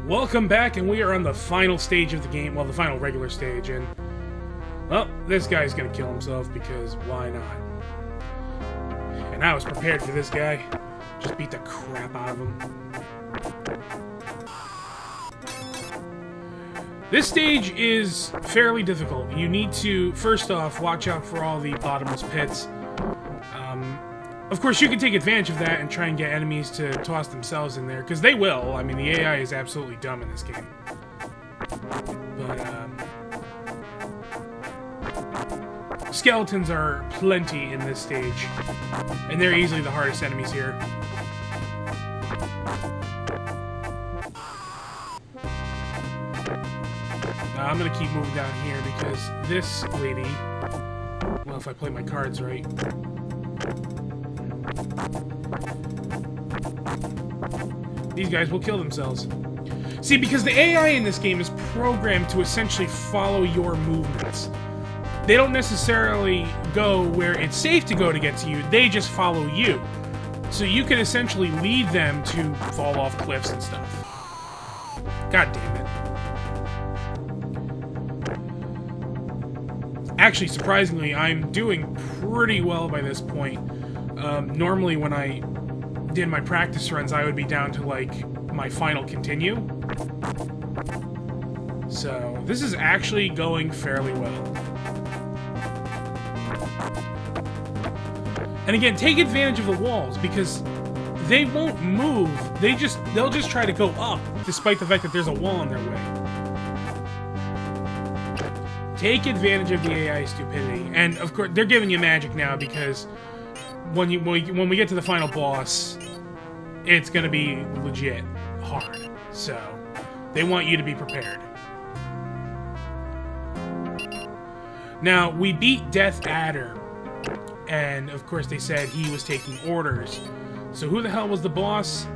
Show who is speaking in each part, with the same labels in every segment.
Speaker 1: Welcome back, and we are on the final stage of the game. Well, the final regular stage, and... well, this guy's gonna kill himself, because why not? And I was prepared for this guy. Just beat the crap out of him. This stage is fairly difficult. You need to, first off, watch out for all the bottomless pits. Of course, you can take advantage of that and try and get enemies to toss themselves in there, because they will. I mean, the AI is absolutely dumb in this game. But, skeletons are plenty in this stage, and they're easily the hardest enemies here. I'm gonna keep moving down here, because this lady... well, if I play my cards right... these guys will kill themselves. See, because the AI in this game is programmed to essentially follow your movements. They don't necessarily go where it's safe to go to get to you, they just follow you. So you can essentially lead them to fall off cliffs and stuff. God damn it. Actually, surprisingly, I'm doing pretty well by this point. Normally when I did my practice runs, I would be down to, like, my final continue. So, this is actually going fairly well. And again, take advantage of the walls, because they won't move. They'll just try to go up, despite the fact that there's a wall in their way. Take advantage of the AI stupidity. And, of course, they're giving you magic now, because when we get to the final boss, it's gonna be legit hard. So, they want you to be prepared. Now, we beat Death Adder, and of course they said he was taking orders. So who the hell was the boss?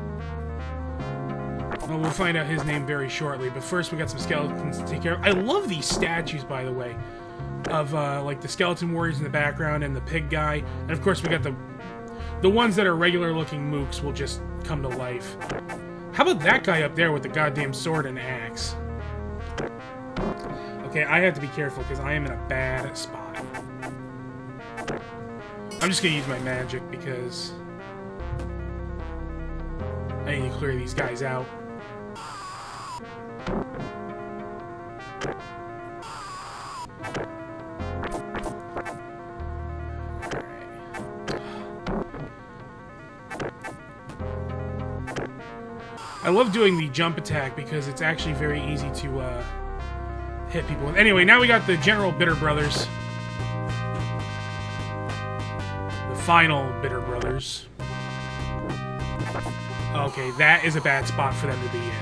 Speaker 1: Well, we'll find out his name very shortly, but first we got some skeletons to take care of. I love these statues, by the way, of like the skeleton warriors in the background and the pig guy. And of course we got the ones that are regular looking mooks will just come to life. How about that guy up there with the goddamn sword and axe? Okay, I have to be careful because I am in a bad spot. I'm just gonna use my magic because I need to clear these guys out. I love doing the jump attack because it's actually very easy to hit people with. Anyway, now we got the General Bitter Brothers. The final Bitter Brothers. Okay, that is a bad spot for them to be in.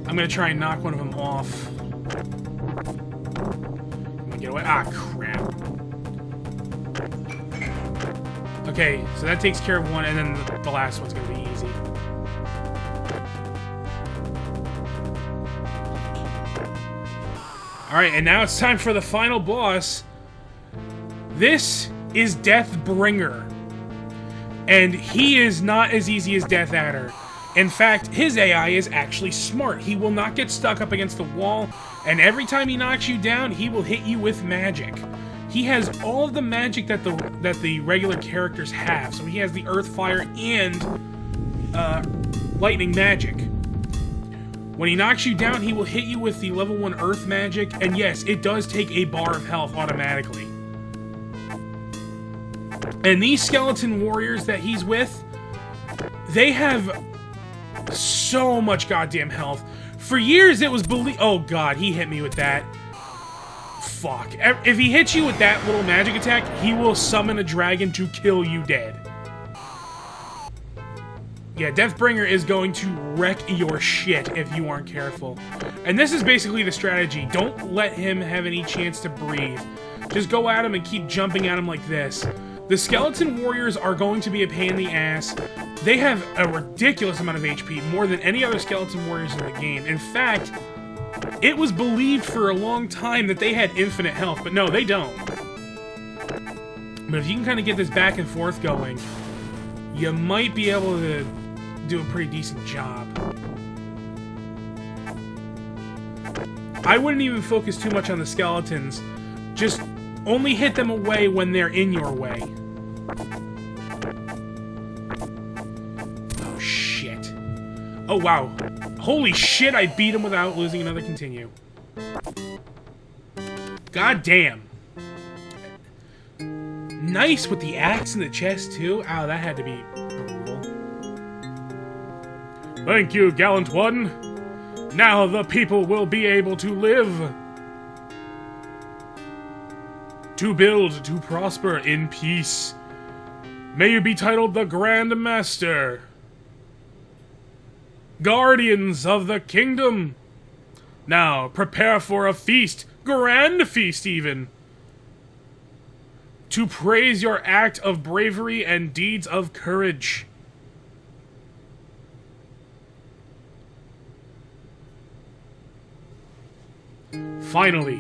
Speaker 1: I'm gonna try and knock one of them off. Let me get away. Ah, crap. Okay, so that takes care of one, and then the last one's gonna be easy. Alright, and now it's time for the final boss. This is Deathbringer. And he is not as easy as Death Adder. In fact, his AI is actually smart. He will not get stuck up against the wall, and every time he knocks you down, he will hit you with magic. He has all of the magic that the regular characters have. So he has the earth, fire, and lightning magic. When he knocks you down, he will hit you with the level 1 earth magic, and yes, it does take a bar of health automatically. And these skeleton warriors that he's with, they have so much goddamn health. For years, it was oh god, he hit me with that. Fuck. If he hits you with that little magic attack, he will summon a dragon to kill you dead. Yeah, Deathbringer is going to wreck your shit if you aren't careful. And this is basically the strategy. Don't let him have any chance to breathe. Just go at him and keep jumping at him like this. The skeleton warriors are going to be a pain in the ass. They have a ridiculous amount of HP, more than any other skeleton warriors in the game. In fact, it was believed for a long time that they had infinite health, but no, they don't. But if you can kind of get this back and forth going, you might be able to do a pretty decent job. I wouldn't even focus too much on the skeletons. Just only hit them away when they're in your way. Oh, shit. Oh, wow. Holy shit, I beat him without losing another continue. God damn. Nice with the axe in the chest, too. Ow, that had to be brutal. Thank you, gallant one. Now the people will be able to live. To build, to prosper in peace. May you be titled the Grand Master. Guardians of the kingdom. Now, prepare for a feast. Grand feast, even. To praise your act of bravery and deeds of courage. Finally,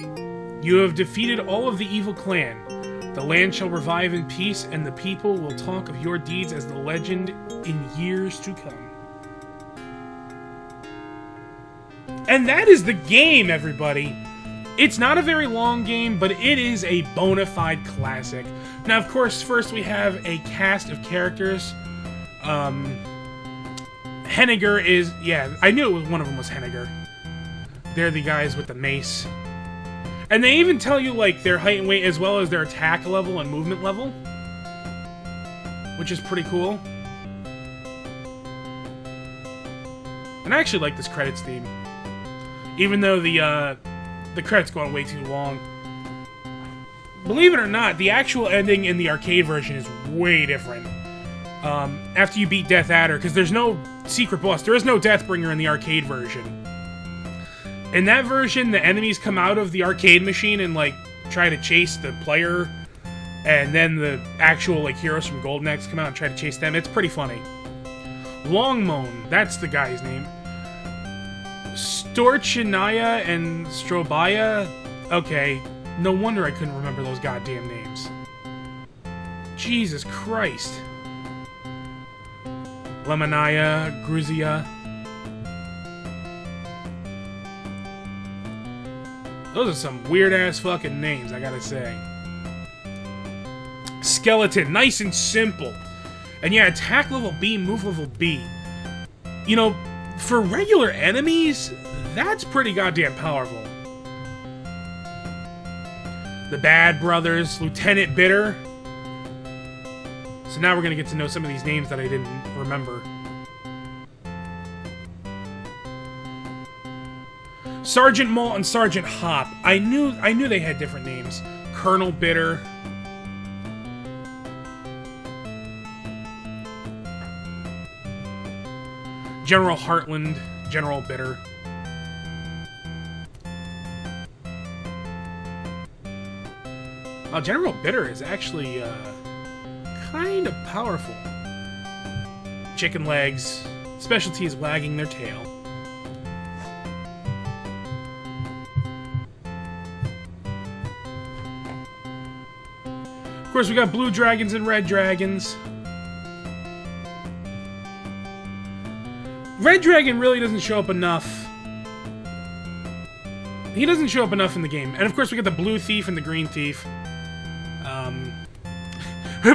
Speaker 1: you have defeated all of the evil clan. The land shall revive in peace, and the people will talk of your deeds as the legend in years to come. And that is the game, everybody. It's not a very long game, but it is a bona fide classic. Now, of course, first we have a cast of characters. HENINGER is... yeah, I knew it was one of them was HENINGER. They're the guys with the mace. And they even tell you, like, their height and weight as well as their attack level and movement level. Which is pretty cool. And I actually like this credits theme. Even though the credits go on way too long. Believe it or not, the actual ending in the arcade version is way different. After you beat Death Adder, because there's no secret boss. There is no Deathbringer in the arcade version. In that version, the enemies come out of the arcade machine and, like, try to chase the player. And then the actual, like, heroes from Golden Axe come out and try to chase them. It's pretty funny. LONGMOAN, that's the guy's name. Storchinaya and Strobaya? Okay, no wonder I couldn't remember those goddamn names. Jesus Christ. Lemonaya, Gruzia. Those are some weird-ass fucking names, I gotta say. Skeleton, nice and simple. And yeah, attack level B, move level B. You know, for regular enemies, that's pretty goddamn powerful. The Bad Brothers, Lieutenant Bitter. So now we're gonna get to know some of these names that I didn't remember. Sergeant Malt and Sergeant Hop. I knew they had different names. Colonel Bitter. General Heartland, General Bitter. General Bitter is actually kind of powerful. Chicken legs. Specialty is wagging their tail. Of course, we got blue dragons and red dragons. Red Dragon really doesn't show up enough. He doesn't show up enough in the game. And of course, we got the Blue Thief and the Green Thief.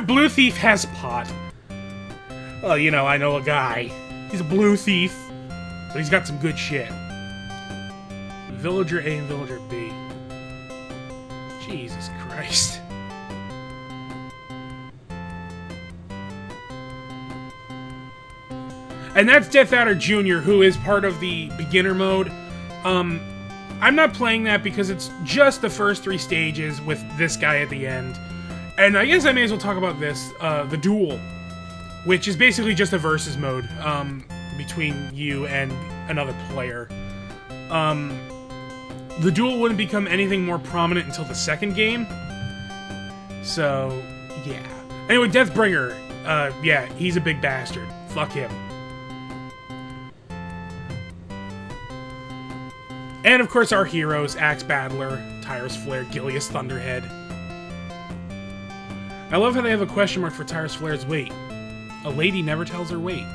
Speaker 1: Blue Thief has pot. Well, you know, I know a guy. He's a Blue Thief. But he's got some good shit. Villager A and Villager B. Jesus Christ. And that's Death Adder Jr., who is part of the beginner mode. I'm not playing that because it's just the first 3 stages with this guy at the end. And I guess I may as well talk about this, the duel, which is basically just a versus mode between you and another player. The duel wouldn't become anything more prominent until the second game. So, yeah. Anyway, Deathbringer, yeah, he's a big bastard. Fuck him. And, of course, our heroes, Axe Battler, Tyris Flare, Gilius Thunderhead. I love how they have a question mark for Tyris Flare's weight. A lady never tells her weight.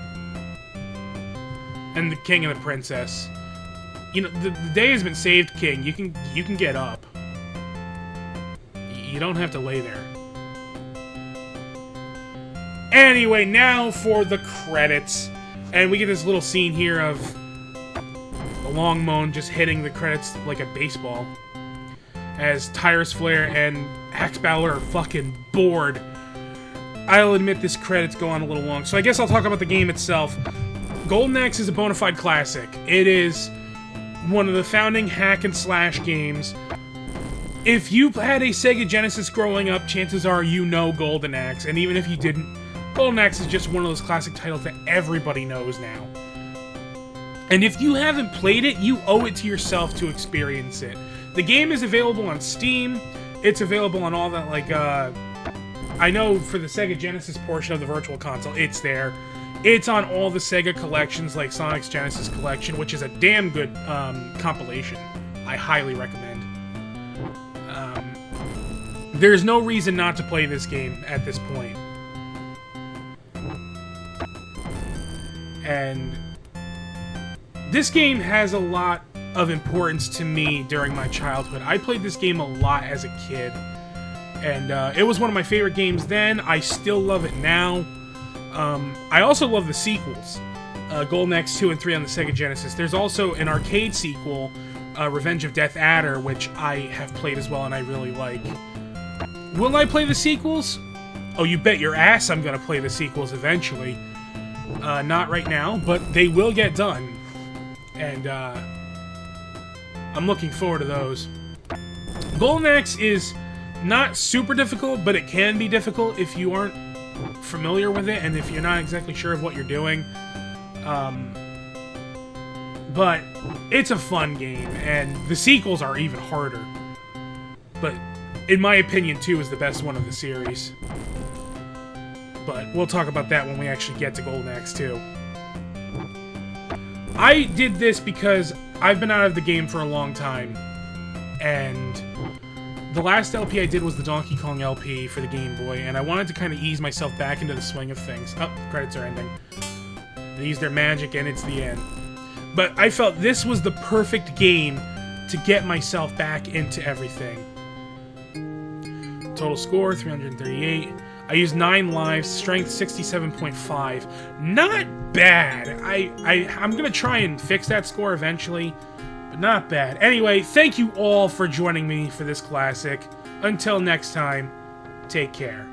Speaker 1: And the king and the princess. You know, the day has been saved, king. You can get up. You don't have to lay there. Anyway, now for the credits. And we get this little scene here of the LONGMOAN just hitting the credits like a baseball. As Tyris Flare and Axe Battler are fucking bored. I'll admit this credits go on a little long, so I guess I'll talk about the game itself. Golden Axe is a bona fide classic. It is one of the founding hack and slash games. If you had a Sega Genesis growing up, chances are you know Golden Axe, and even if you didn't, Golden Axe is just one of those classic titles that everybody knows now. And if you haven't played it, you owe it to yourself to experience it. The game is available on Steam. It's available on all that, like, I know for the Sega Genesis portion of the Virtual Console, it's there. It's on all the Sega collections, like Sonic's Genesis Collection, which is a damn good compilation. I highly recommend. There's no reason not to play this game at this point. And this game has a lot of importance to me during my childhood. I played this game a lot as a kid. And it was one of my favorite games then. I still love it now. I also love the sequels. Golden Axe 2 and 3 on the Sega Genesis. There's also an arcade sequel, Revenge of Death Adder, which I have played as well and I really like. Will I play the sequels? Oh, you bet your ass I'm gonna play the sequels eventually. Not right now, but they will get done. And I'm looking forward to those. Golden Axe is not super difficult, but it can be difficult if you aren't familiar with it and if you're not exactly sure of what you're doing. But it's a fun game, and the sequels are even harder. But in my opinion, 2 is the best one of the series. But we'll talk about that when we actually get to Golden Axe 2. I did this because I've been out of the game for a long time, and the last LP I did was the Donkey Kong LP for the Game Boy, and I wanted to kind of ease myself back into the swing of things. Oh, the credits are ending. They use their magic, and it's the end. But I felt this was the perfect game to get myself back into everything. Total score, 338. I used 9 lives, strength 67.5. Not bad. I'm gonna try and fix that score eventually, but not bad. Anyway, thank you all for joining me for this classic. Until next time, take care.